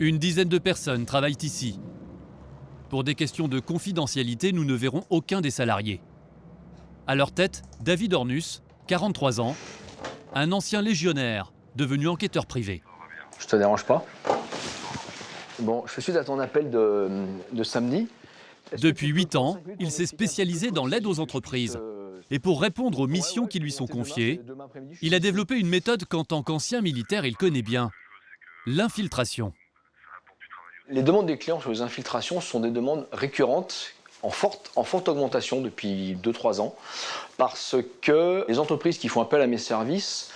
Une dizaine de personnes travaillent ici. Pour des questions de confidentialité, nous ne verrons aucun des salariés. À leur tête, David Ornus, 43 ans, un ancien légionnaire, devenu enquêteur privé. Je te dérange pas? Bon, je fais suite à ton appel de samedi. Depuis 8 ans, il s'est spécialisé dans l'aide aux entreprises. Et pour répondre aux missions qui lui sont confiées, il a développé une méthode qu'en tant qu'ancien militaire, il connaît bien. L'infiltration. Les demandes des clients sur les infiltrations sont des demandes récurrentes, en forte augmentation depuis 2-3 ans, parce que les entreprises qui font appel à mes services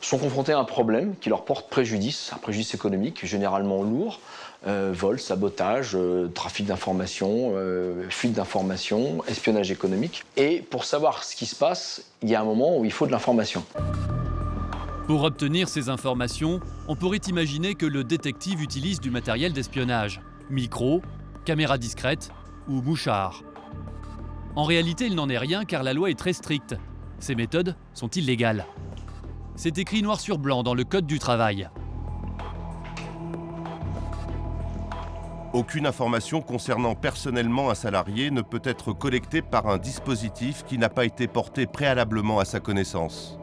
sont confrontées à un problème qui leur porte préjudice, un préjudice économique généralement lourd, vol, sabotage, trafic d'informations, fuite d'informations, espionnage économique. Et pour savoir ce qui se passe, il y a un moment où il faut de l'information. Pour obtenir ces informations, on pourrait imaginer que le détective utilise du matériel d'espionnage, micro, caméra discrète ou mouchard. En réalité, il n'en est rien car la loi est très stricte. Ces méthodes sont illégales. C'est écrit noir sur blanc dans le Code du travail. Aucune information concernant personnellement un salarié ne peut être collectée par un dispositif qui n'a pas été porté préalablement à sa connaissance.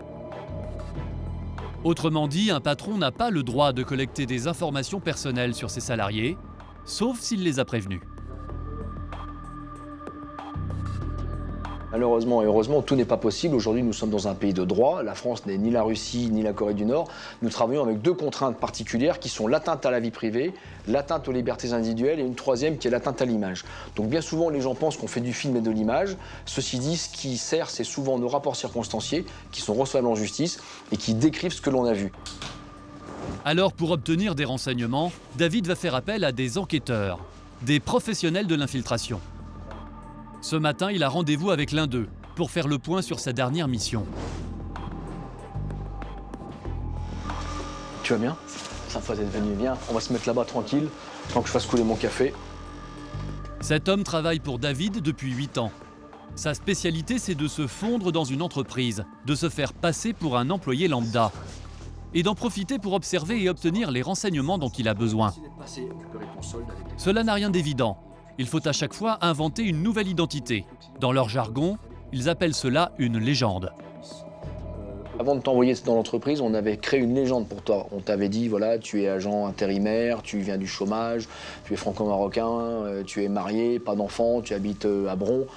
Autrement dit, un patron n'a pas le droit de collecter des informations personnelles sur ses salariés, sauf s'il les a prévenus. Malheureusement et heureusement, tout n'est pas possible. Aujourd'hui, nous sommes dans un pays de droit. La France n'est ni la Russie ni la Corée du Nord. Nous travaillons avec 2 contraintes particulières qui sont l'atteinte à la vie privée, l'atteinte aux libertés individuelles et une troisième qui est l'atteinte à l'image. Donc bien souvent, les gens pensent qu'on fait du film et de l'image. Ceci dit, ce qui sert, c'est souvent nos rapports circonstanciés qui sont recevables en justice et qui décrivent ce que l'on a vu. Alors, pour obtenir des renseignements, David va faire appel à des enquêteurs, des professionnels de l'infiltration. Ce matin, il a rendez-vous avec l'un d'eux pour faire le point sur sa dernière mission. Tu vas bien? Ça fois d'être venu, viens. On va se mettre là-bas tranquille, tant que je fasse couler mon café. Cet homme travaille pour David depuis 8 ans. Sa spécialité, c'est de se fondre dans une entreprise, de se faire passer pour un employé lambda et d'en profiter pour observer et obtenir les renseignements dont il a besoin. Cela n'a rien d'évident. Il faut à chaque fois inventer une nouvelle identité. Dans leur jargon, ils appellent cela une légende. Avant de t'envoyer dans l'entreprise, on avait créé une légende pour toi. On t'avait dit, voilà, tu es agent intérimaire, tu viens du chômage, tu es franco-marocain, tu es marié, pas d'enfant, tu habites à Bron.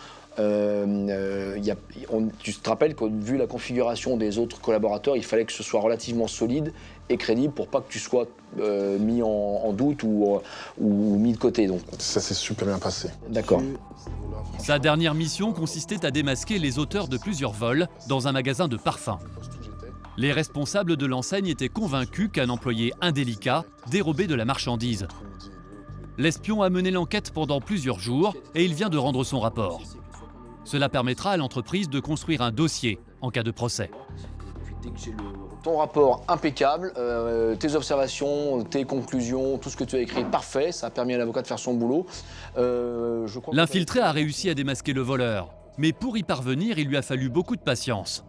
Tu te rappelles que vu la configuration des autres collaborateurs, il fallait que ce soit relativement solide et crédible pour pas que tu sois mis en doute ou mis de côté. Donc. Ça s'est super bien passé. D'accord. Sa dernière mission consistait à démasquer les auteurs de plusieurs vols dans un magasin de parfums. Les responsables de l'enseigne étaient convaincus qu'un employé indélicat dérobait de la marchandise. L'espion a mené l'enquête pendant plusieurs jours et il vient de rendre son rapport. Cela permettra à l'entreprise de construire un dossier en cas de procès. Ton rapport impeccable, tes observations, tes conclusions, tout ce que tu as écrit, parfait. Ça a permis à l'avocat de faire son boulot. L'infiltré a réussi à démasquer le voleur. Mais pour y parvenir, il lui a fallu beaucoup de patience.